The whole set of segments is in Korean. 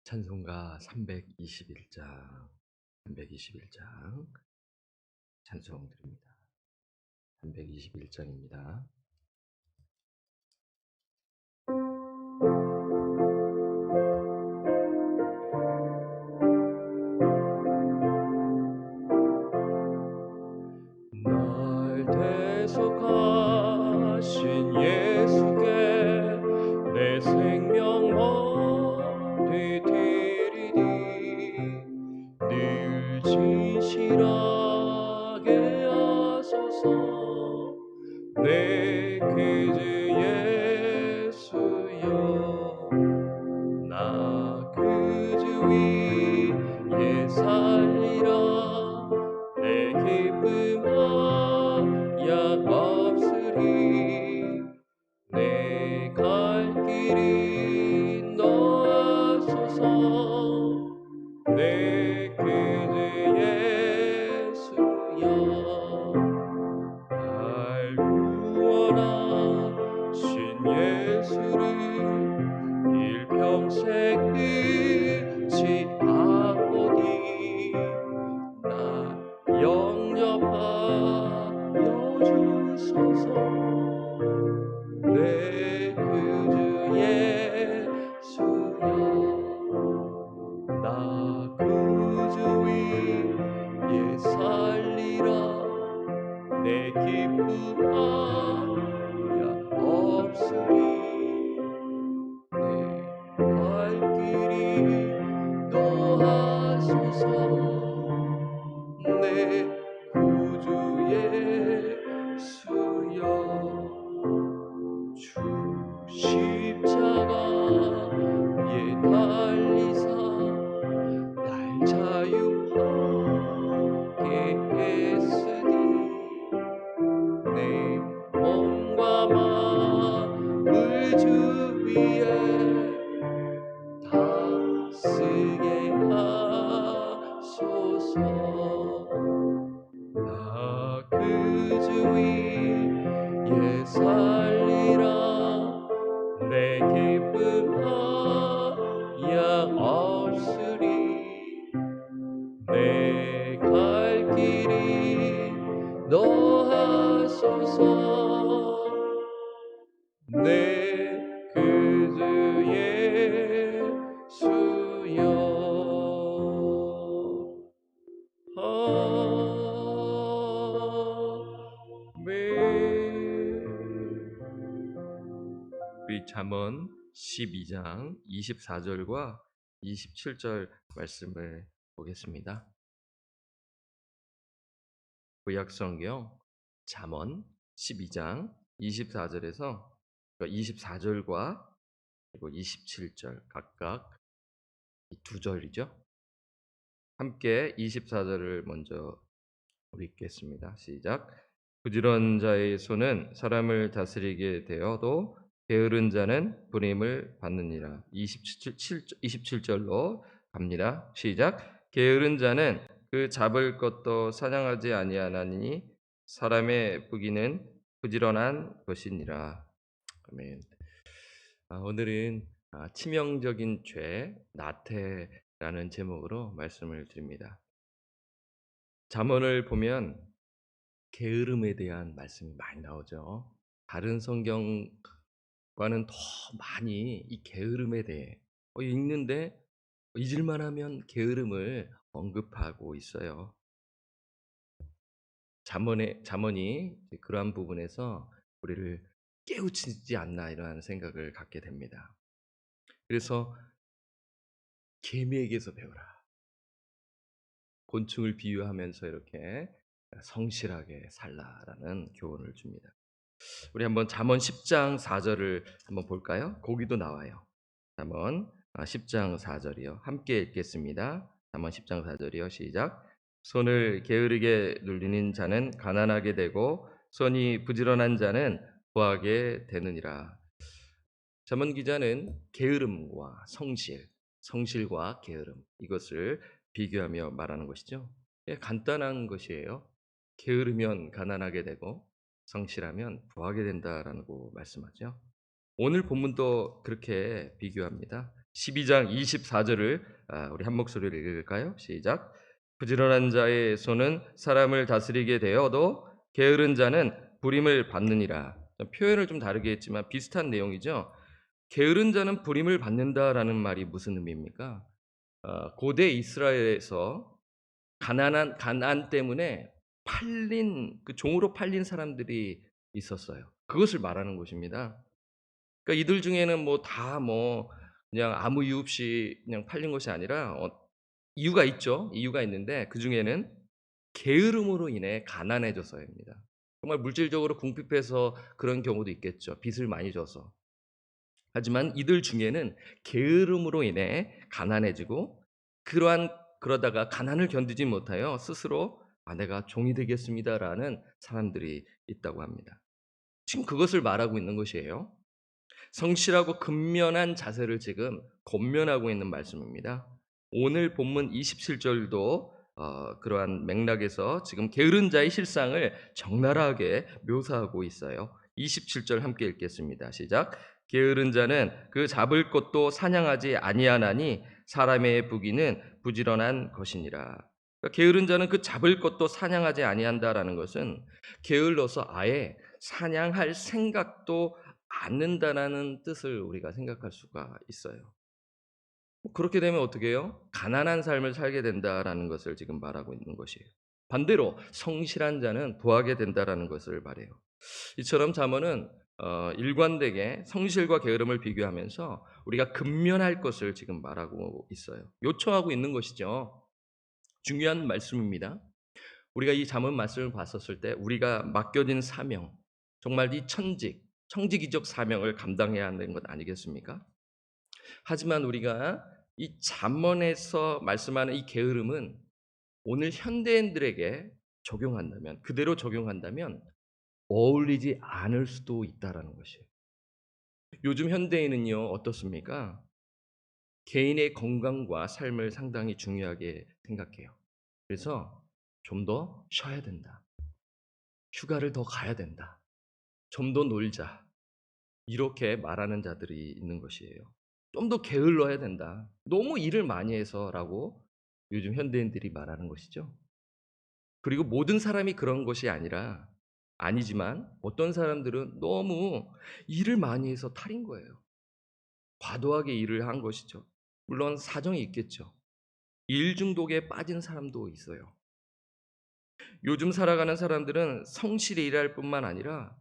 찬송가 321장, 321장 찬송 드립니다. 321장입니다. 날 대속하신 예수께 내 생명 어디 드리리. 늘 진실하게 하소서. 내 구주 예수여, 나 구주 위에 살리라. 내 기쁨 한량 없으리. 내 갈 길이 너하소서. 내 구주 예수여, 날 구원하신 예수를 일평생 잊지 않오니 나 영접하여 주소서. 내 구주 예수여, 나 구주 위에 살리라. 내 기쁨 한량 없으리. 내 갈 길이 너하소서. 내 구주 예수여, 주 십자가에 달리사 날 자유하게 했으니 내 몸과 마음을 주 위에 다쓰게 하소서. 나 구주 위에 살리라. 내 기쁨 한량 없으리. 내 갈 길이 너하소서. 내 구주 예수여, 아멘. 우리 잠언 12장 24절과 27절 말씀을 보겠습니다. 구약성경 잠언 12장 24절에서 24절과 그리고 27절 각각 이 두 절이죠. 함께 24절을 먼저 읽겠습니다. 시작. 부지런한 자의 손은 사람을 다스리게 되어도 게으른 자는 불임을 받느니라. 27절로 갑니다. 시작. 게으른 자는 그 잡을 것도 사냥하지 아니하나니 사람의 부귀는 부지런한 것이니라. 아멘. 오늘은 치명적인 죄, 나태라는 제목으로 말씀을 드립니다. 잠언을 보면 게으름에 대한 말씀이 많이 나오죠. 다른 성경과는 더 많이 이 게으름에 대해 읽는데 잊을만 하면 게으름을 언급하고 있어요. 잠언이 그러한 부분에서 우리를 깨우치지 않나 이러한 생각을 갖게 됩니다. 그래서 개미에게서 배우라. 곤충을 비유하면서 이렇게 성실하게 살라라는 교훈을 줍니다. 우리 한번 잠언 10장 4절을 한번 볼까요? 거기도 나와요. 잠언 10장 4절이요. 함께 읽겠습니다. 잠언 10장 4절이요. 시작. 손을 게으르게 눌리는 자는 가난하게 되고 손이 부지런한 자는 부하게 되느니라. 잠언 기자는 게으름과 성실과 게으름 이것을 비교하며 말하는 것이죠. 간단한 것이에요. 게으르면 가난하게 되고 성실하면 부하게 된다라고 말씀하죠. 오늘 본문도 그렇게 비교합니다. 12장 24절을 우리 한 목소리로 읽을까요? 시작. 부지런한 자의 손은 사람을 다스리게 되어도 게으른 자는 부림을 받느니라. 표현을 좀 다르게 했지만 비슷한 내용이죠. 게으른 자는 부림을 받는다라는 말이 무슨 의미입니까? 고대 이스라엘에서 가난 때문에 팔린 그 종으로 팔린 사람들이 있었어요. 그것을 말하는 것입니다. 그러니까 이들 중에는 뭐 다 뭐 그냥 아무 이유 없이 그냥 팔린 것이 아니라 이유가 있죠. 이유가 있는데 그 중에는 게으름으로 인해 가난해져서입니다. 정말 물질적으로 궁핍해서 그런 경우도 있겠죠. 빚을 많이 져서. 하지만 이들 중에는 게으름으로 인해 가난해지고 그러다가 가난을 견디지 못하여 스스로 내가 종이 되겠습니다라는 사람들이 있다고 합니다. 지금 그것을 말하고 있는 것이에요. 성실하고 근면한 자세를 지금 권면하고 있는 말씀입니다. 오늘 본문 27절도 그러한 맥락에서 지금 게으른 자의 실상을 적나라하게 묘사하고 있어요. 27절 함께 읽겠습니다. 시작. 게으른 자는 그 잡을 것도 사냥하지 아니하나니 사람의 부귀는 부지런한 것이니라. 그러니까 게으른 자는 그 잡을 것도 사냥하지 아니한다라는 것은 게을러서 아예 사냥할 생각도 않는다라는 뜻을 우리가 생각할 수가 있어요. 그렇게 되면 어떻게 해요? 가난한 삶을 살게 된다라는 것을 지금 말하고 있는 것이에요. 반대로 성실한 자는 부하게 된다라는 것을 말해요. 이처럼 잠언은 일관되게 성실과 게으름을 비교하면서 우리가 근면할 것을 지금 말하고 있어요. 요청하고 있는 것이죠. 중요한 말씀입니다. 우리가 이 잠언 말씀을 봤었을 때 우리가 맡겨진 사명, 정말 이 청지기적 사명을 감당해야 하는 것 아니겠습니까? 하지만 우리가 이 잠언에서 말씀하는 이 게으름은 오늘 현대인들에게 적용한다면, 그대로 적용한다면 어울리지 않을 수도 있다라는 것이에요. 요즘 현대인은요, 어떻습니까? 개인의 건강과 삶을 상당히 중요하게 생각해요. 그래서 좀 더 쉬어야 된다. 휴가를 더 가야 된다. 좀 더 놀자. 이렇게 말하는 자들이 있는 것이에요. 좀 더 게을러야 된다. 너무 일을 많이 해서라고 요즘 현대인들이 말하는 것이죠. 그리고 모든 사람이 그런 것이 아니지만 어떤 사람들은 너무 일을 많이 해서 탈인 거예요. 과도하게 일을 한 것이죠. 물론 사정이 있겠죠. 일 중독에 빠진 사람도 있어요. 요즘 살아가는 사람들은 성실히 일할 뿐만 아니라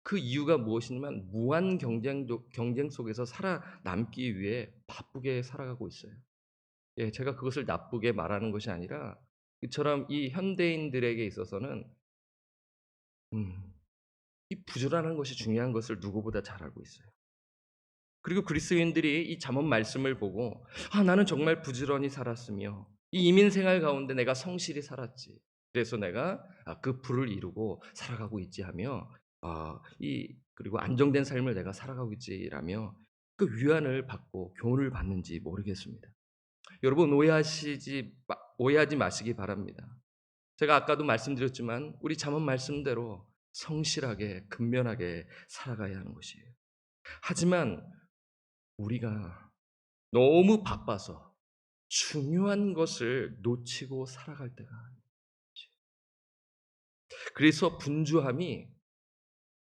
그 이유가 무엇이냐면 무한 경쟁 속에서 살아남기 위해 바쁘게 살아가고 있어요. 예, 제가 그것을 나쁘게 말하는 것이 아니라 이처럼 이 현대인들에게 있어서는 이 부지런한 것이 중요한 것을 누구보다 잘 알고 있어요. 그리고 그리스도인들이 이 잠언 말씀을 보고 나는 정말 부지런히 살았으며 이 이민 생활 가운데 내가 성실히 살았지. 그래서 내가 그 부를 이루고 살아가고 있지 하며 그리고 안정된 삶을 내가 살아가고 있지라며 그 위안을 받고 교훈을 받는지 모르겠습니다. 여러분 오해하지 마시기 바랍니다. 제가 아까도 말씀드렸지만 우리 잠언 말씀대로 성실하게 근면하게 살아가야 하는 것이에요. 하지만 우리가 너무 바빠서 중요한 것을 놓치고 살아갈 때가 있지. 그래서 분주함이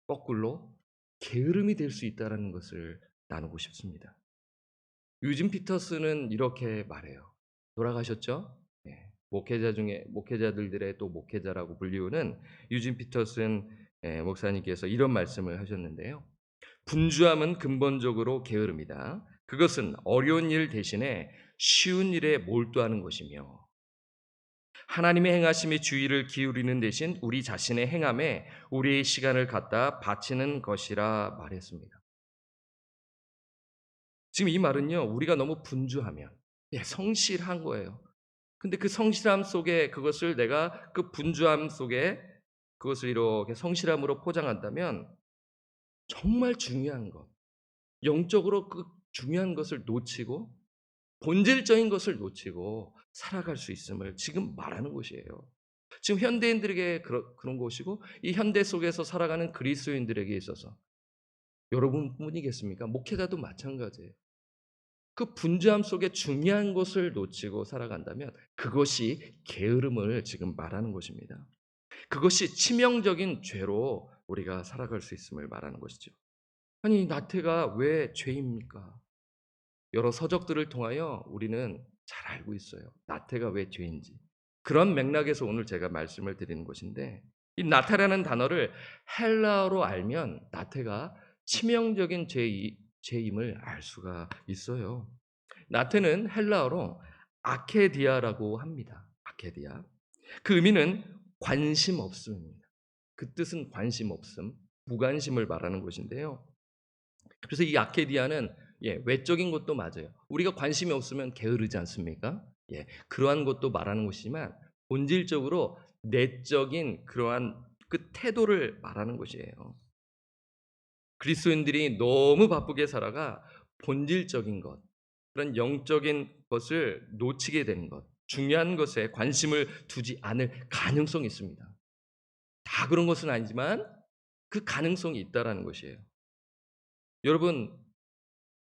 거꾸로 게으름이 될 수 있다는 것을 나누고 싶습니다. 유진 피터스는 이렇게 말해요. 돌아가셨죠? 네. 목회자들의 또 목회자라고 불리우는 유진 피터슨 목사님께서 이런 말씀을 하셨는데요. 분주함은 근본적으로 게으름이다. 그것은 어려운 일 대신에 쉬운 일에 몰두하는 것이며 하나님의 행하심에 주의를 기울이는 대신 우리 자신의 행함에 우리의 시간을 갖다 바치는 것이라 말했습니다. 지금 이 말은요, 우리가 너무 분주하면 성실한 거예요. 근데 그 성실함 속에 그것을 내가 그 분주함 속에 그것을 이렇게 성실함으로 포장한다면 정말 중요한 것, 영적으로 그 중요한 것을 놓치고 본질적인 것을 놓치고 살아갈 수 있음을 지금 말하는 것이에요. 지금 현대인들에게 그런 것이고 이 현대 속에서 살아가는 그리스도인들에게 있어서 여러분뿐이겠습니까? 목회자도 마찬가지예요. 그 분주함 속에 중요한 것을 놓치고 살아간다면 그것이 게으름을 지금 말하는 것입니다. 그것이 치명적인 죄로 우리가 살아갈 수 있음을 말하는 것이죠. 아니, 나태가 왜 죄입니까? 여러 서적들을 통하여 우리는 잘 알고 있어요. 나태가 왜 죄인지. 그런 맥락에서 오늘 제가 말씀을 드리는 것인데, 이 나태라는 단어를 헬라어로 알면 나태가 치명적인 죄임을 알 수가 있어요. 나태는 헬라어로 아케디아라고 합니다. 아케디아. 그 의미는 관심 없음입니다. 그 뜻은 관심 없음, 무관심을 말하는 것인데요. 그래서 이 아케디아는 외적인 것도 맞아요. 우리가 관심이 없으면 게으르지 않습니까? 그러한 것도 말하는 것이지만 본질적으로 내적인 그러한 그 태도를 말하는 것이에요. 그리스도인들이 너무 바쁘게 살아가 본질적인 것, 그런 영적인 것을 놓치게 되는 것, 중요한 것에 관심을 두지 않을 가능성이 있습니다. 다 그런 것은 아니지만 그 가능성이 있다라는 것이에요. 여러분,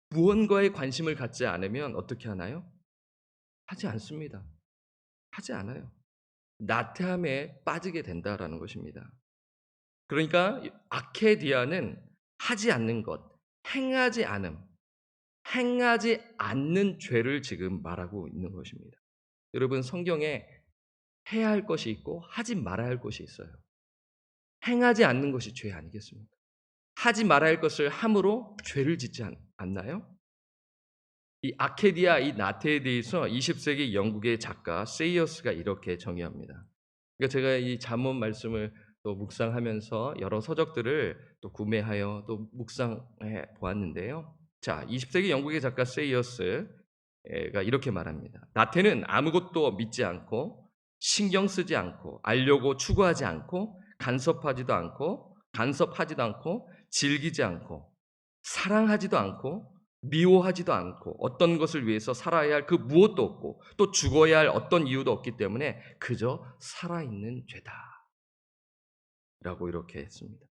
무언가에 관심을 갖지 않으면 어떻게 하나요? 하지 않습니다. 하지 않아요. 나태함에 빠지게 된다라는 것입니다. 그러니까 아케디아는 하지 않는 것, 행하지 않음, 행하지 않는 죄를 지금 말하고 있는 것입니다. 여러분, 성경에 해야 할 것이 있고 하지 말아야 할 것이 있어요. 행하지 않는 것이 죄 아니겠습니까? 하지 말아야 할 것을 함으로 죄를 짓지 않나요? 이 아케디아, 이 나태에 대해서 20세기 영국의 작가 세이어스가 이렇게 정의합니다. 그러니까 제가 이 잠언 말씀을 또 묵상하면서 여러 서적들을 또 구매하여 또 묵상해 보았는데요. 자, 20세기 영국의 작가 세이어스가 이렇게 말합니다. 나태는 아무것도 믿지 않고 신경 쓰지 않고 알려고 추구하지 않고 간섭하지도 않고 즐기지 않고 사랑하지도 않고 미워하지도 않고 어떤 것을 위해서 살아야 할 그 무엇도 없고 또 죽어야 할 어떤 이유도 없기 때문에 그저 살아있는 죄다 라고 이렇게 했습니다.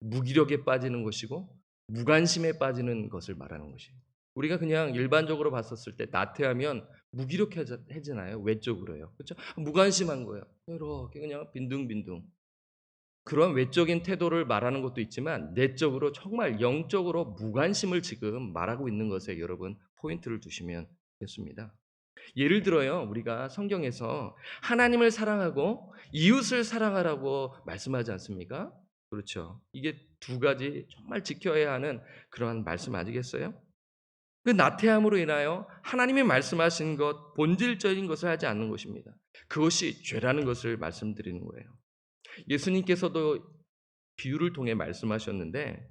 무기력에 빠지는 것이고 무관심에 빠지는 것을 말하는 것이에요. 우리가 그냥 일반적으로 봤었을 때 나태하면 무기력해지나요? 외적으로요. 그렇죠? 무관심한 거예요. 이렇게 그냥 빈둥빈둥. 그런 외적인 태도를 말하는 것도 있지만 내적으로 정말 영적으로 무관심을 지금 말하고 있는 것에 여러분 포인트를 두시면 좋겠습니다. 예를 들어요. 우리가 성경에서 하나님을 사랑하고 이웃을 사랑하라고 말씀하지 않습니까? 그렇죠. 이게 두 가지 정말 지켜야 하는 그러한 말씀 아니겠어요? 그 나태함으로 인하여 하나님이 말씀하신 것, 본질적인 것을 하지 않는 것입니다. 그것이 죄라는 것을 말씀드리는 거예요. 예수님께서도 비유를 통해 말씀하셨는데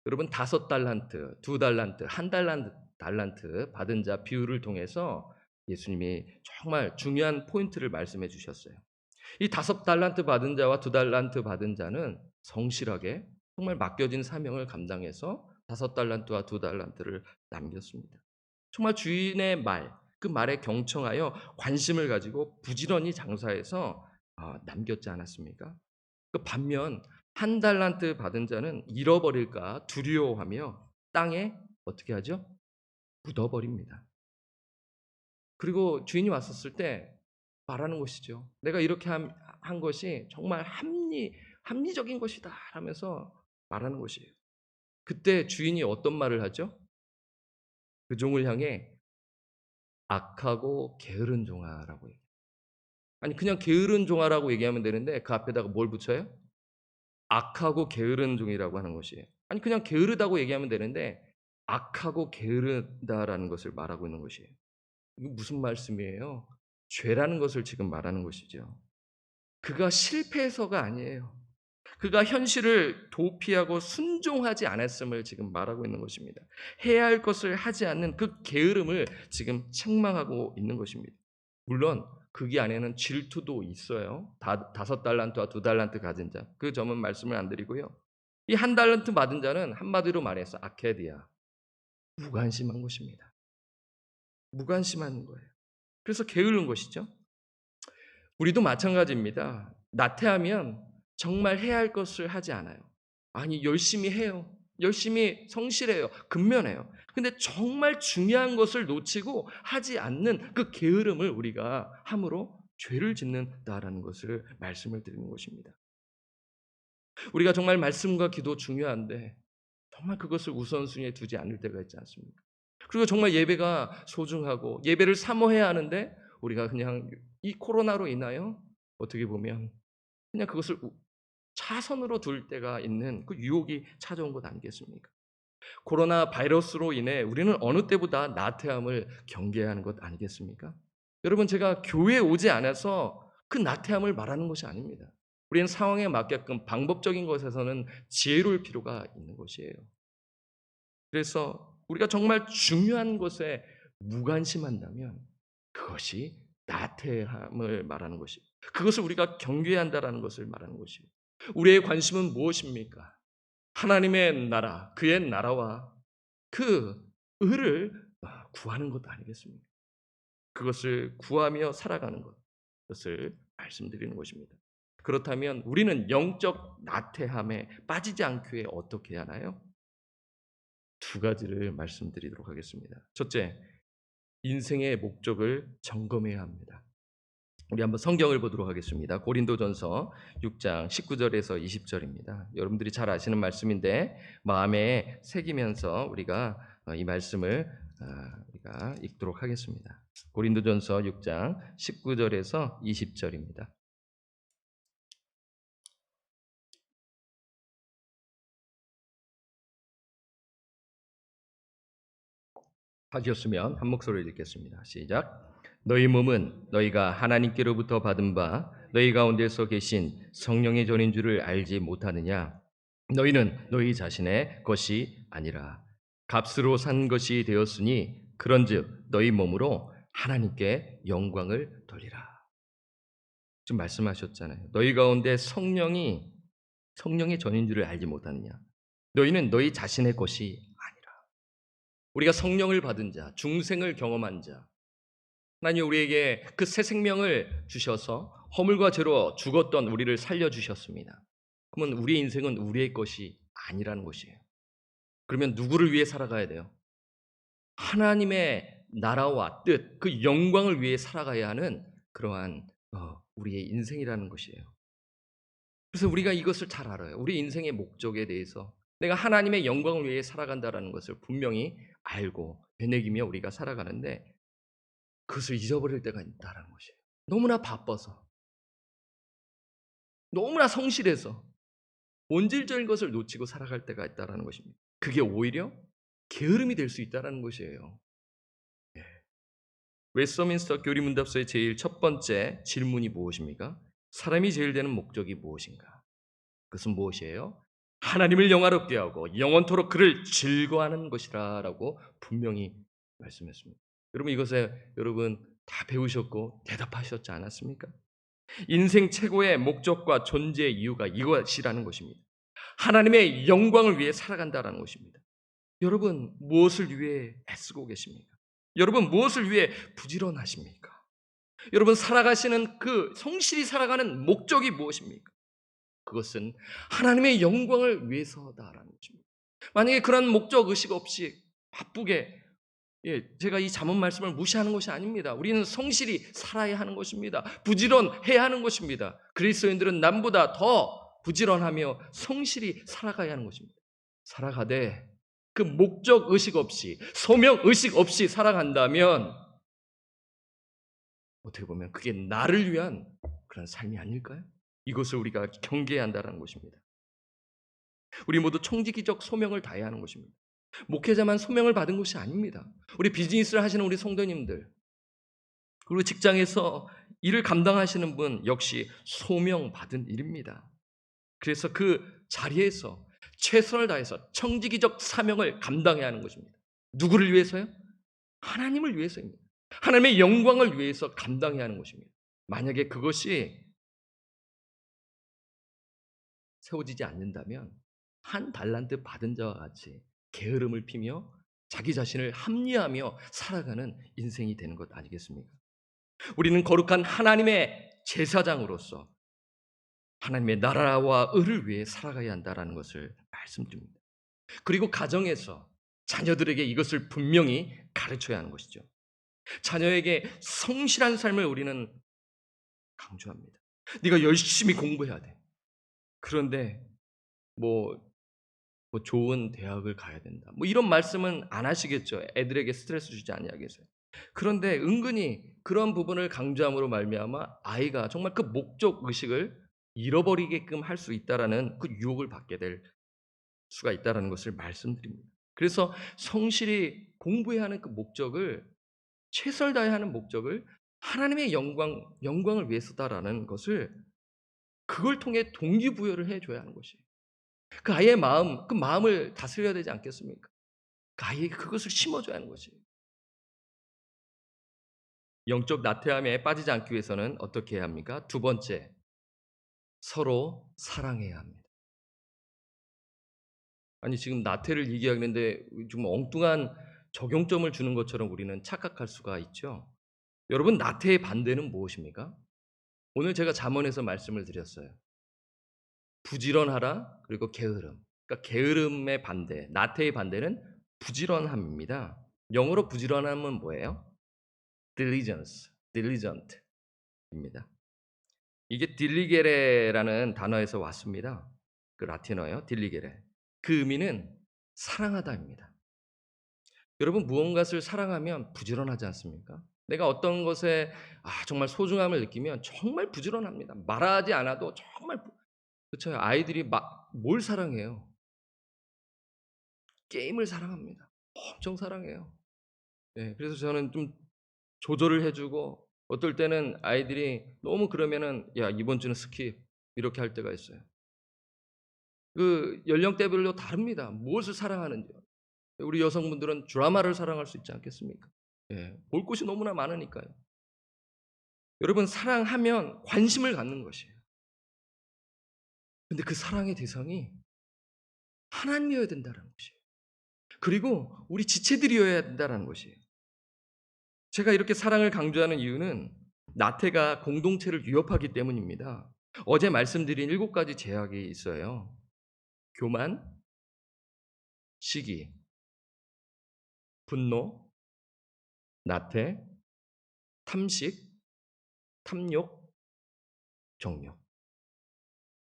여러분 5달란트, 2달란트, 1달란트 받은 자 비유를 통해서 예수님이 정말 중요한 포인트를 말씀해 주셨어요. 이 5달란트 받은 자와 2달란트 받은 자는 성실하게 정말 맡겨진 사명을 감당해서 5달란트와 2달란트를 남겼습니다. 정말 주인의 말, 그 말에 경청하여 관심을 가지고 부지런히 장사해서 남겼지 않았습니까? 그 반면 1달란트 받은 자는 잃어버릴까 두려워하며 땅에 어떻게 하죠? 묻어버립니다. 그리고 주인이 왔었을 때 말하는 것이죠. 내가 이렇게 한 것이 정말 합리적인 것이다 하면서 말하는 것이에요. 그때 주인이 어떤 말을 하죠? 그 종을 향해 악하고 게으른 종아라고 얘기해요. 아니 그냥 게으른 종아라고 얘기하면 되는데 그 앞에다가 뭘 붙여요? 악하고 게으른 종이라고 하는 것이에요. 아니 그냥 게으르다고 얘기하면 되는데 악하고 게으르다라는 것을 말하고 있는 것이에요. 이거 무슨 말씀이에요? 죄라는 것을 지금 말하는 것이죠. 그가 실패해서가 아니에요. 그가 현실을 도피하고 순종하지 않았음을 지금 말하고 있는 것입니다. 해야 할 것을 하지 않는 그 게으름을 지금 책망하고 있는 것입니다. 물론 그게 안에는 질투도 있어요. 5달란트와 2달란트 가진 자. 그 점은 말씀을 안 드리고요. 이 1달란트 받은 자는 한마디로 말해서 아케디아. 무관심한 것입니다. 무관심한 거예요. 그래서 게으른 것이죠. 우리도 마찬가지입니다. 나태하면 정말 해야 할 것을 하지 않아요. 아니 열심히 해요. 열심히 성실해요. 근면해요. 근데 정말 중요한 것을 놓치고 하지 않는 그 게으름을 우리가 함으로 죄를 짓는다라는 것을 말씀을 드리는 것입니다. 우리가 정말 말씀과 기도 중요한데 정말 그것을 우선순위에 두지 않을 때가 있지 않습니까? 그리고 정말 예배가 소중하고 예배를 사모해야 하는데 우리가 그냥 이 코로나로 인하여 어떻게 보면 그냥 그것을 차선으로 둘 때가 있는 그 유혹이 찾아온 것 아니겠습니까? 코로나 바이러스로 인해 우리는 어느 때보다 나태함을 경계해야 하는 것 아니겠습니까? 여러분, 제가 교회에 오지 않아서 그 나태함을 말하는 것이 아닙니다. 우리는 상황에 맞게끔 방법적인 것에서는 지혜로울 필요가 있는 것이에요. 그래서 우리가 정말 중요한 것에 무관심한다면 그것이 나태함을 말하는 것이, 그것을 우리가 경계해야 한다는 것을 말하는 것이에요. 우리의 관심은 무엇입니까? 하나님의 나라, 그의 나라와 그 의를 구하는 것 아니겠습니까? 그것을 구하며 살아가는 것, 그것을 말씀드리는 것입니다. 그렇다면 우리는 영적 나태함에 빠지지 않기 위해 어떻게 하나요? 두 가지를 말씀드리도록 하겠습니다. 첫째, 인생의 목적을 점검해야 합니다. 우리 한번 성경을 보도록 하겠습니다. 고린도전서 6장 19절에서 20절입니다. 여러분들이 잘 아시는 말씀인데 마음에 새기면서 우리가 이 말씀을 우리가 읽도록 하겠습니다. 고린도전서 6장 19절에서 20절입니다. 하셨으면 한 목소리를 읽겠습니다. 시작. 너희 몸은 너희가 하나님께로부터 받은 바 너희 가운데서 계신 성령의 전인 줄을 알지 못하느냐? 너희는 너희 자신의 것이 아니라 값으로 산 것이 되었으니 그런즉 너희 몸으로 하나님께 영광을 돌리라. 지금 말씀하셨잖아요. 너희 가운데 성령의 전인 줄을 알지 못하느냐? 너희는 너희 자신의 것이 아니라. 우리가 성령을 받은 자, 중생을 경험한 자, 하나님 우리에게 그 새 생명을 주셔서 허물과 죄로 죽었던 우리를 살려주셨습니다. 그러면 우리의 인생은 우리의 것이 아니라는 것이에요. 그러면 누구를 위해 살아가야 돼요? 하나님의 나라와 뜻, 그 영광을 위해 살아가야 하는 그러한 우리의 인생이라는 것이에요. 그래서 우리가 이것을 잘 알아요. 우리 인생의 목적에 대해서 내가 하나님의 영광을 위해 살아간다는 것을 분명히 알고 되뇌기며 우리가 살아가는데 그것을 잊어버릴 때가 있다는 것이에요. 너무나 바빠서, 너무나 성실해서 본질적인 것을 놓치고 살아갈 때가 있다는 것입니다. 그게 오히려 게으름이 될 수 있다는 것이에요. 웨스터민스터 교리문답서의 제일 첫 번째 질문이 무엇입니까? 사람이 제일 되는 목적이 무엇인가? 그것은 무엇이에요? 하나님을 영화롭게 하고 영원토록 그를 즐거워하는 것이라 라고 분명히 말씀했습니다. 여러분 이것에 여러분 다 배우셨고 대답하셨지 않았습니까? 인생 최고의 목적과 존재의 이유가 이것이라는 것입니다. 하나님의 영광을 위해 살아간다는 것입니다. 여러분 무엇을 위해 애쓰고 계십니까? 여러분 무엇을 위해 부지런하십니까? 여러분 살아가시는 그 성실히 살아가는 목적이 무엇입니까? 그것은 하나님의 영광을 위해서다라는 것입니다. 만약에 그런 목적 의식 없이 바쁘게 제가 이 잠언 말씀을 무시하는 것이 아닙니다. 우리는 성실히 살아야 하는 것입니다. 부지런해야 하는 것입니다. 그리스도인들은 남보다 더 부지런하며 성실히 살아가야 하는 것입니다. 살아가되 그 목적 의식 없이 소명 의식 없이 살아간다면 어떻게 보면 그게 나를 위한 그런 삶이 아닐까요? 이것을 우리가 경계해야 한다는 것입니다. 우리 모두 청지기적 소명을 다해야 하는 것입니다. 목회자만 소명을 받은 것이 아닙니다. 우리 비즈니스를 하시는 우리 성도님들, 그리고 직장에서 일을 감당하시는 분 역시 소명 받은 일입니다. 그래서 그 자리에서 최선을 다해서 청지기적 사명을 감당해야 하는 것입니다. 누구를 위해서요? 하나님을 위해서입니다. 하나님의 영광을 위해서 감당해야 하는 것입니다. 만약에 그것이 세워지지 않는다면 한 달란트 받은 자와 같이 게으름을 피며 자기 자신을 합리화하며 살아가는 인생이 되는 것 아니겠습니까? 우리는 거룩한 하나님의 제사장으로서 하나님의 나라와 의를 위해 살아가야 한다는 것을 말씀드립니다. 그리고 가정에서 자녀들에게 이것을 분명히 가르쳐야 하는 것이죠. 자녀에게 성실한 삶을 우리는 강조합니다. 네가 열심히 공부해야 돼. 그런데 뭐, 뭐 좋은 대학을 가야 된다. 뭐 이런 말씀은 안 하시겠죠. 애들에게 스트레스 주지 아니하겠어요. 그런데 은근히 그런 부분을 강조함으로 말미암아 아이가 정말 그 목적 의식을 잃어버리게끔 할 수 있다라는 그 유혹을 받게 될 수가 있다라는 것을 말씀드립니다. 그래서 성실히 공부해야 하는 그 목적을 최선을 다해야 하는 목적을 하나님의 영광을 위해서다라는 것을 그걸 통해 동기부여를 해 줘야 하는 것이에요. 그 아이의 마음, 그 마음을 다스려야 되지 않겠습니까? 그 아이에게 그것을 심어 줘야 하는 것이에요. 영적 나태함에 빠지지 않기 위해서는 어떻게 해야 합니까? 두 번째, 서로 사랑해야 합니다. 아니 지금 나태를 얘기하는데 좀 엉뚱한 적용점을 주는 것처럼 우리는 착각할 수가 있죠. 여러분 나태의 반대는 무엇입니까? 오늘 제가 잠언에서 말씀을 드렸어요. 부지런하라 그리고 게으름. 그러니까 게으름의 반대, 나태의 반대는 부지런함입니다. 영어로 부지런함은 뭐예요? diligence, diligent입니다. 이게 딜리게레라는 단어에서 왔습니다. 그 라틴어예요. 딜리게레. 그 의미는 사랑하다입니다. 여러분 무언가를 사랑하면 부지런하지 않습니까? 내가 어떤 것에 정말 소중함을 느끼면 정말 부지런합니다. 말하지 않아도 정말 그렇죠. 아이들이 뭘 사랑해요? 게임을 사랑합니다. 엄청 사랑해요. 네, 그래서 저는 좀 조절을 해주고 어떨 때는 아이들이 너무 그러면은 야 이번 주는 스킵 이렇게 할 때가 있어요. 그 연령대별로 다릅니다. 무엇을 사랑하는지요. 우리 여성분들은 드라마를 사랑할 수 있지 않겠습니까? 예, 볼 곳이 너무나 많으니까요. 여러분 사랑하면 관심을 갖는 것이에요. 근데 그 사랑의 대상이 하나님이어야 된다는 것이에요. 그리고 우리 지체들이어야 된다는 것이에요. 제가 이렇게 사랑을 강조하는 이유는 나태가 공동체를 위협하기 때문입니다. 어제 말씀드린 7가지 제약이 있어요. 교만, 시기, 분노, 나태, 탐식, 탐욕, 정욕.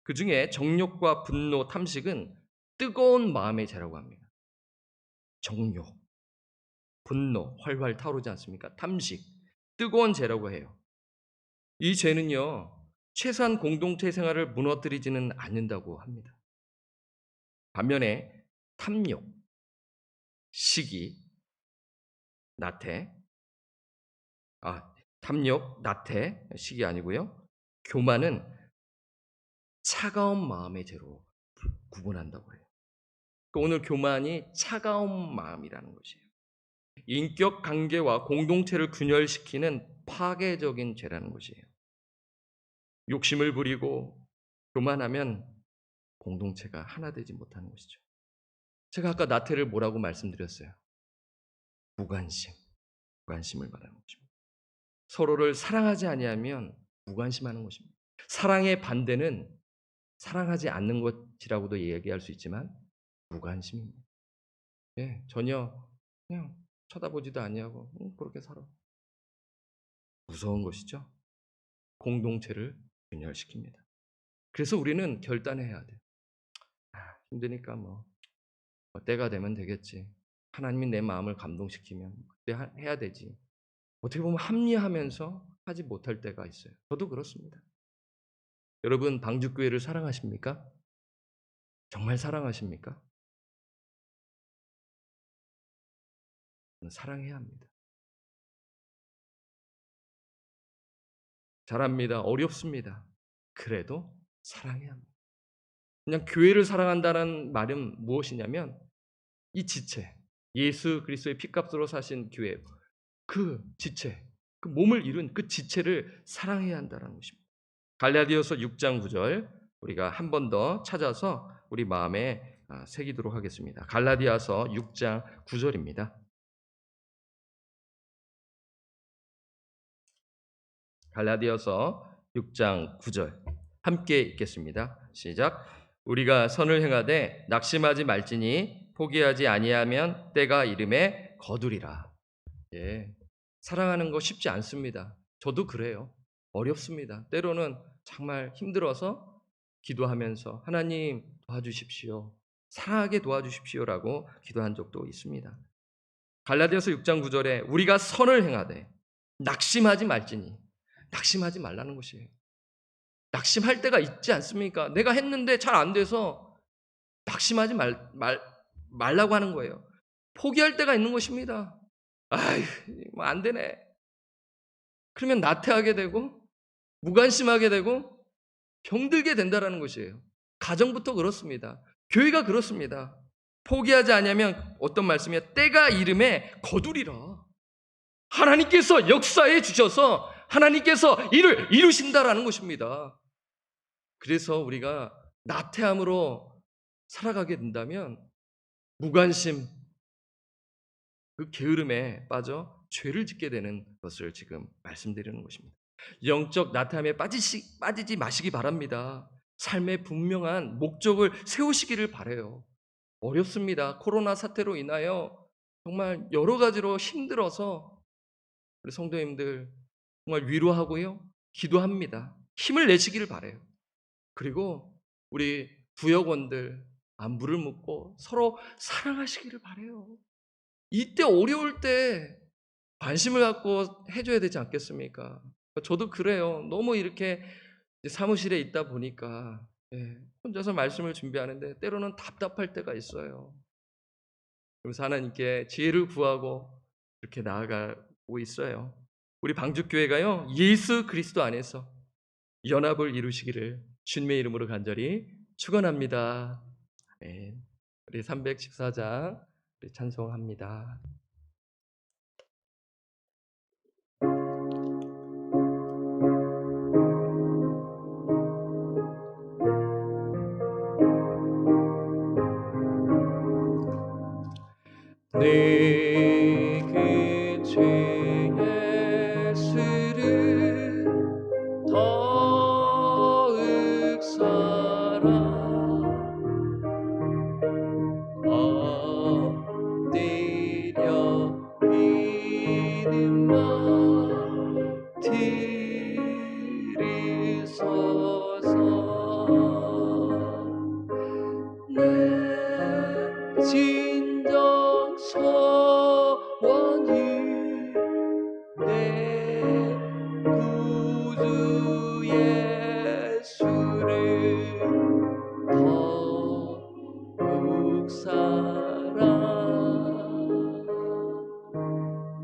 그 중에 정욕과 분노, 탐식은 뜨거운 마음의 죄라고 합니다. 정욕, 분노, 활활 타오르지 않습니까? 탐식, 뜨거운 죄라고 해요. 이 죄는요, 최소한 공동체 생활을 무너뜨리지는 않는다고 합니다. 반면에 탐욕, 시기, 나태, 탐욕, 나태, 시기 아니고요. 교만은 차가운 마음의 죄로 구분한다고 해요. 그러니까 오늘 교만이 차가운 마음이라는 것이에요. 인격 관계와 공동체를 균열시키는 파괴적인 죄라는 것이에요. 욕심을 부리고 교만하면 공동체가 하나 되지 못하는 것이죠. 제가 아까 나태를 뭐라고 말씀드렸어요? 무관심, 무관심을 말하는 것입니다. 서로를 사랑하지 아니하면 무관심하는 것입니다. 사랑의 반대는 사랑하지 않는 것이라고도 얘기할 수 있지만 무관심입니다. 예, 전혀 그냥 쳐다보지도 아니하고 그렇게 살아. 무서운 것이죠. 공동체를 균열시킵니다. 그래서 우리는 결단해야 돼요. 힘드니까 때가 되면 되겠지. 하나님이 내 마음을 감동시키면 그때 해야 되지. 어떻게 보면 합리하면서 하지 못할 때가 있어요. 저도 그렇습니다. 여러분 방주교회를 사랑하십니까? 정말 사랑하십니까? 사랑해야 합니다. 잘합니다. 어렵습니다. 그래도 사랑해야 합니다. 그냥 교회를 사랑한다는 말은 무엇이냐면 이 지체, 예수 그리스도의 피값으로 사신 교회, 그 지체, 그 몸을 이룬 그 지체를 사랑해야 한다는 것입니다. 갈라디아서 6장 9절 우리가 한 번 더 찾아서 우리 마음에 새기도록 하겠습니다. 갈라디아서 6장 9절입니다. 갈라디아서 6장 9절 함께 읽겠습니다. 시작. 우리가 선을 행하되 낙심하지 말지니 포기하지 아니하면 때가 이름에 거두리라. 예, 사랑하는 거 쉽지 않습니다. 저도 그래요. 어렵습니다. 때로는 정말 힘들어서 기도하면서 하나님 도와주십시오. 사랑하게 도와주십시오라고 기도한 적도 있습니다. 갈라디아서 6장 9절에 우리가 선을 행하되 낙심하지 말지니, 낙심하지 말라는 것이에요. 낙심할 때가 있지 않습니까? 내가 했는데 잘 안 돼서 낙심하지 말라고 하는 거예요. 포기할 때가 있는 것입니다. 아이, 뭐 안 되네. 그러면 나태하게 되고 무관심하게 되고 병들게 된다라는 것이에요. 가정부터 그렇습니다. 교회가 그렇습니다. 포기하지 않으면 어떤 말씀이야? 때가 이름에 거두리라. 하나님께서 역사해 주셔서 하나님께서 일을 이루신다라는 것입니다. 그래서 우리가 나태함으로 살아가게 된다면 무관심, 그 게으름에 빠져 죄를 짓게 되는 것을 지금 말씀드리는 것입니다. 영적 나태함에 빠지지 마시기 바랍니다. 삶의 분명한 목적을 세우시기를 바라요. 어렵습니다. 코로나 사태로 인하여 정말 여러 가지로 힘들어서 우리 성도님들 정말 위로하고요, 기도합니다. 힘을 내시기를 바라요. 그리고 우리 부역원들 안부를 묻고 서로 사랑하시기를 바라요. 이때 어려울 때 관심을 갖고 해줘야 되지 않겠습니까? 저도 그래요. 너무 이렇게 사무실에 있다 보니까 혼자서 말씀을 준비하는데 때로는 답답할 때가 있어요. 그래서 하나님께 지혜를 구하고 이렇게 나아가고 있어요. 우리 방주교회가요, 예수 그리스도 안에서 연합을 이루시기를 주님의 이름으로 간절히 축원합니다. 아멘. 우리 314장 우리 찬송합니다. 내 그 죄의 수를 더욱 사랑 엎드려 믿음만 들으소서. 내 진정 소원이 내 구주 예수를 더욱 사랑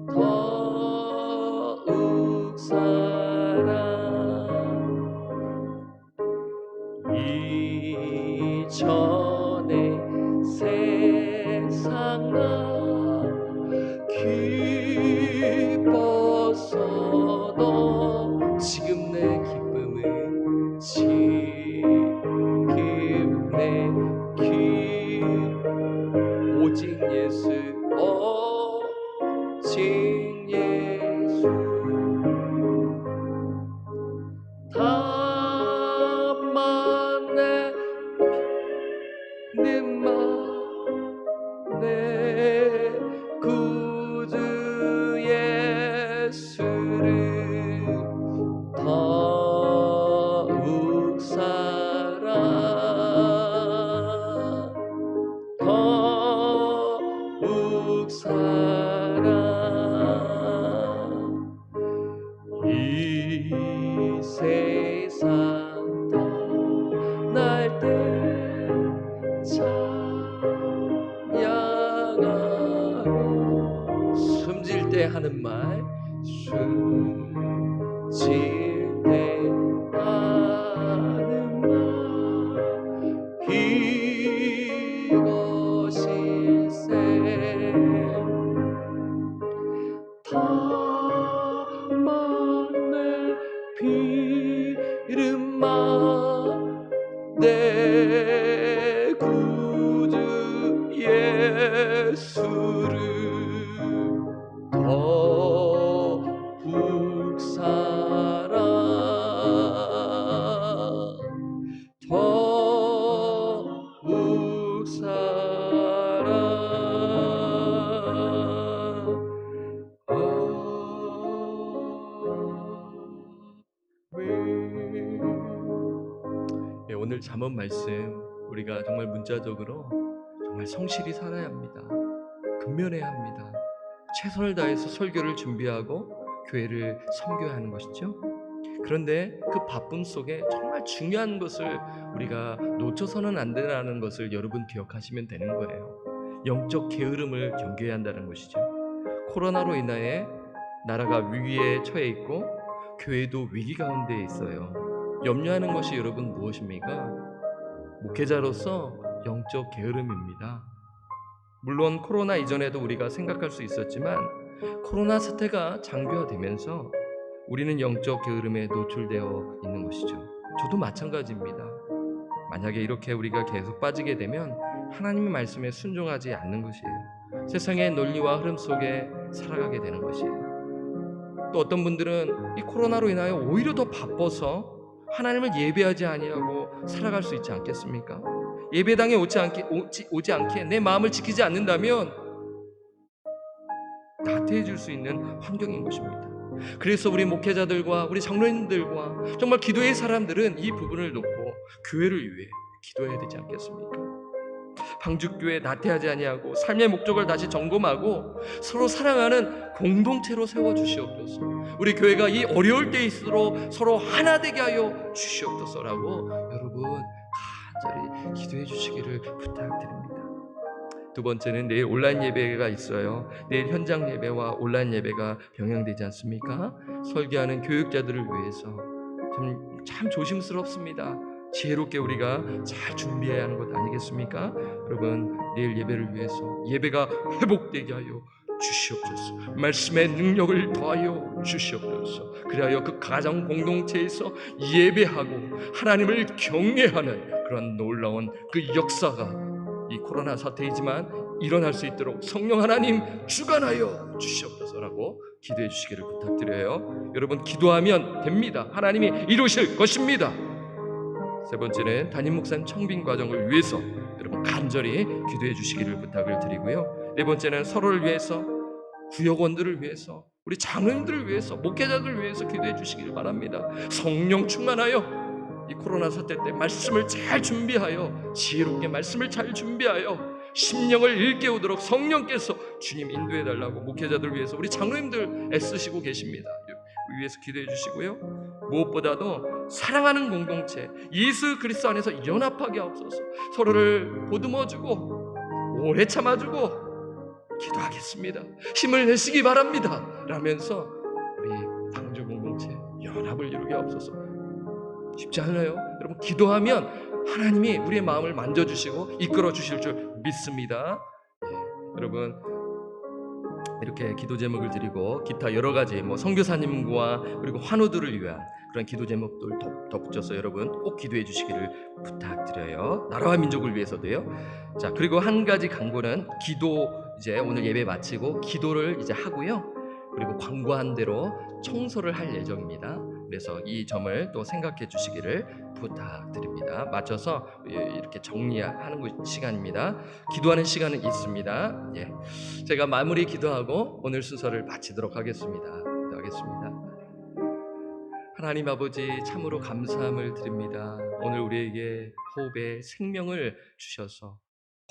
더욱 사랑 이전에 세상 나 기뻤어도 지금 내 기쁨은 지금 내 오직 예수 오직 예수 다만 내 믿음만 내 구주 예수를 더욱 사랑 더욱 사랑 이 세상 떠날 때 찬양하고 숨질 때 하는 말 숨질 때 하는 말 이것일세 다만 내 비름만 내 구주 예수를 더욱 사랑 더욱 오늘 잠언 말씀 우리가 정말 문자적으로 정말 성실히 살아야 합니다. 근면해야 합니다. 최선을 다해서 설교를 준비하고 교회를 섬겨야 하는 것이죠. 그런데 그 바쁨 속에 정말 중요한 것을 우리가 놓쳐서는 안 되라는 것을 여러분 기억하시면 되는 거예요. 영적 게으름을 경계해야 한다는 것이죠. 코로나로 인하여 나라가 위기에 처해 있고 교회도 위기 가운데 있어요. 염려하는 것이 여러분 무엇입니까? 목회자로서 영적 게으름입니다. 물론 코로나 이전에도 우리가 생각할 수 있었지만 코로나 사태가 장기화되면서 우리는 영적 게으름에 노출되어 있는 것이죠. 저도 마찬가지입니다. 만약에 이렇게 우리가 계속 빠지게 되면 하나님의 말씀에 순종하지 않는 것이에요. 세상의 논리와 흐름 속에 살아가게 되는 것이에요. 또 어떤 분들은 이 코로나로 인하여 오히려 더 바빠서 하나님을 예배하지 아니하고 살아갈 수 있지 않겠습니까? 예배당에 오지 않게 내 마음을 지키지 않는다면 나태해질 수 있는 환경인 것입니다. 그래서 우리 목회자들과 우리 장로님들과 정말 기도의 사람들은 이 부분을 놓고 교회를 위해 기도해야 되지 않겠습니까? 방죽교회 나태하지 아니하고 삶의 목적을 다시 점검하고 서로 사랑하는 공동체로 세워주시옵소서. 우리 교회가 이 어려울 때일수록 서로 하나 되게 하여 주시옵소서라고 여러분 간절히 기도해 주시기를 부탁드립니다. 두 번째는 내일 온라인 예배가 있어요. 내일 현장 예배와 온라인 예배가 병행되지 않습니까? 설교하는 교육자들을 위해서 참 조심스럽습니다. 지혜롭게 우리가 잘 준비해야 하는 것 아니겠습니까? 여러분 내일 예배를 위해서 예배가 회복되게 하여 주시옵소서. 말씀의 능력을 더하여 주시옵소서. 그리하여 그 가정 공동체에서 예배하고 하나님을 경외하는 그런 놀라운 그 역사가 이 코로나 사태이지만 일어날 수 있도록 성령 하나님 주관하여 주시옵소서라고 기도해 주시기를 부탁드려요. 여러분 기도하면 됩니다. 하나님이 이루실 것입니다. 세 번째는 담임 목사님 청빙 과정을 위해서 여러분 간절히 기도해 주시기를 부탁을 드리고요. 네 번째는 서로를 위해서, 구역원들을 위해서, 우리 장로님들을 위해서, 목회자들을 위해서 기도해 주시기를 바랍니다. 성령 충만하여 이 코로나 사태 때 말씀을 잘 준비하여 지혜롭게 말씀을 잘 준비하여 심령을 일깨우도록 성령께서 주님 인도해 달라고 목회자들 위해서 우리 장로님들 애쓰시고 계십니다. 위해서 기도해 주시고요. 무엇보다도 사랑하는 공동체 예수 그리스도 안에서 연합하게 하옵소서. 서로를 보듬어주고 오래 참아주고 기도하겠습니다. 힘을 내시기 바랍니다 라면서 우리 방주 공동체 연합을 이루게 하옵소서. 쉽지 않아요. 여러분 기도하면 하나님이 우리의 마음을 만져주시고 이끌어 주실 줄 믿습니다. 여러분 이렇게 기도 제목을 드리고 기타 여러 가지 선교사님과 그리고 환우들을 위한 그런 기도 제목들 덧붙여서 여러분 꼭 기도해 주시기를 부탁드려요. 나라와 민족을 위해서도요. 자, 그리고 한 가지 강구는 기도 이제 오늘 예배 마치고 기도를 이제 하고요. 그리고 광고한 대로 청소를 할 예정입니다. 그래서 이 점을 또 생각해 주시기를 부탁드립니다. 맞춰서 이렇게 정리하는 시간입니다. 기도하는 시간은 있습니다. 제가 마무리 기도하고 오늘 순서를 마치도록 하겠습니다. 기도하겠습니다. 하나님 아버지 참으로 감사함을 드립니다. 오늘 우리에게 호흡의 생명을 주셔서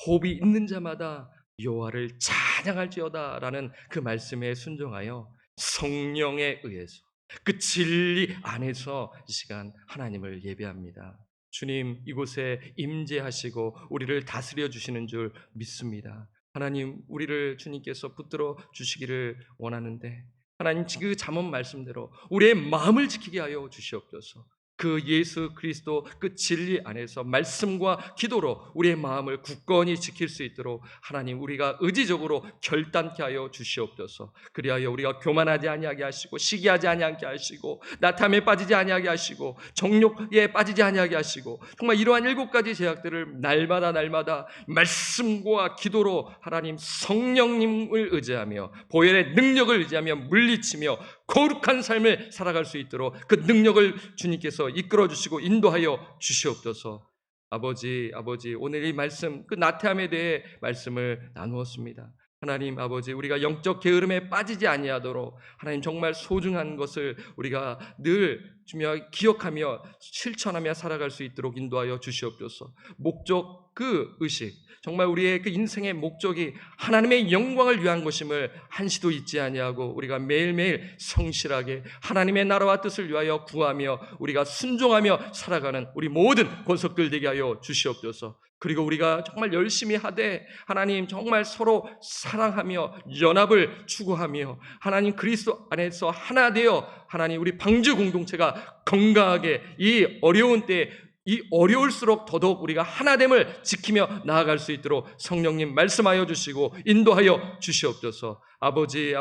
호흡이 있는 자마다 여호와를 찬양할지어다 라는 그 말씀에 순종하여 성령에 의해서 그 진리 안에서 이 시간 하나님을 예배합니다. 주님 이곳에 임재하시고 우리를 다스려 주시는 줄 믿습니다. 하나님 우리를 주님께서 붙들어 주시기를 원하는데 하나님 그 잠언 말씀대로 우리의 마음을 지키게 하여 주시옵소서. 그 예수 그리스도 그 진리 안에서 말씀과 기도로 우리의 마음을 굳건히 지킬 수 있도록 하나님 우리가 의지적으로 결단케 하여 주시옵소서. 그리하여 우리가 교만하지 아니하게 하시고 시기하지 아니하게 하시고 나탐에 빠지지 아니하게 하시고 정욕에 빠지지 아니하게 하시고 정말 이러한 7가지 제약들을 날마다 말씀과 기도로 하나님 성령님을 의지하며 보혈의 능력을 의지하며 물리치며 거룩한 삶을 살아갈 수 있도록 그 능력을 주님께서 이끌어 주시고 인도하여 주시옵소서. 아버지 오늘 이 말씀 그 나태함에 대해 말씀을 나누었습니다. 하나님 아버지, 우리가 영적 게으름에 빠지지 아니하도록 하나님 정말 소중한 것을 우리가 늘 주며 기억하며 실천하며 살아갈 수 있도록 인도하여 주시옵소서. 목적 그 의식, 정말 우리의 그 인생의 목적이 하나님의 영광을 위한 것임을 한시도 잊지 아니하고 우리가 매일매일 성실하게 하나님의 나라와 뜻을 위하여 구하며 우리가 순종하며 살아가는 우리 모든 권속들 되게 하여 주시옵소서. 그리고 우리가 정말 열심히 하되 하나님 정말 서로 사랑하며 연합을 추구하며 하나님 그리스도 안에서 하나 되어 하나님 우리 방주 공동체가 건강하게 이 어려운 때에 이 어려울수록 더더욱 우리가 하나됨을 지키며 나아갈 수 있도록 성령님 말씀하여 주시고 인도하여 주시옵소서. 아버지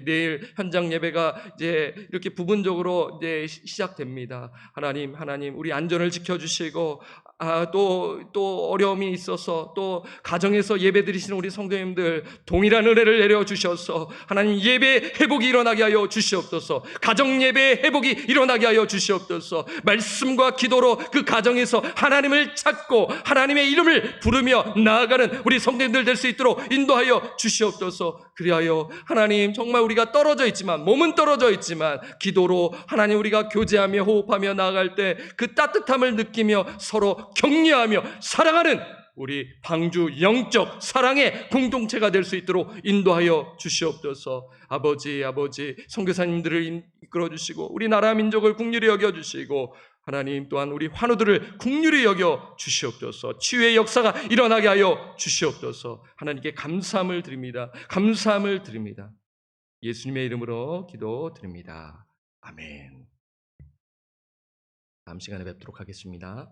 내일 현장 예배가 이제 이렇게 부분적으로 이제 시작됩니다. 하나님 우리 안전을 지켜주시고 또 어려움이 있어서 또 가정에서 예배 드리시는 우리 성도님들 동일한 은혜를 내려주셔서 하나님 예배 회복이 일어나게 하여 주시옵소서. 가정 예배 회복이 일어나게 하여 주시옵소서. 말씀과 기도로 그 가정에서 하나님을 찾고 하나님의 이름을 부르며 나아가는 우리 성도님들 될 수 있도록 인도하여 주시옵소서. 그리하여 하나님 정말 우리가 떨어져 있지만 몸은 떨어져 있지만 기도로 하나님 우리가 교제하며 호흡하며 나아갈 때 그 따뜻함을 느끼며 서로 격려하며 사랑하는 우리 방주 영적 사랑의 공동체가 될 수 있도록 인도하여 주시옵소서. 아버지 선교사님들을 이끌어 주시고 우리 나라 민족을 긍휼히 여겨 주시고 하나님 또한 우리 환우들을 긍휼히 여겨 주시옵소서. 치유의 역사가 일어나게 하여 주시옵소서. 하나님께 감사함을 드립니다. 예수님의 이름으로 기도드립니다. 아멘. 다음 시간에 뵙도록 하겠습니다.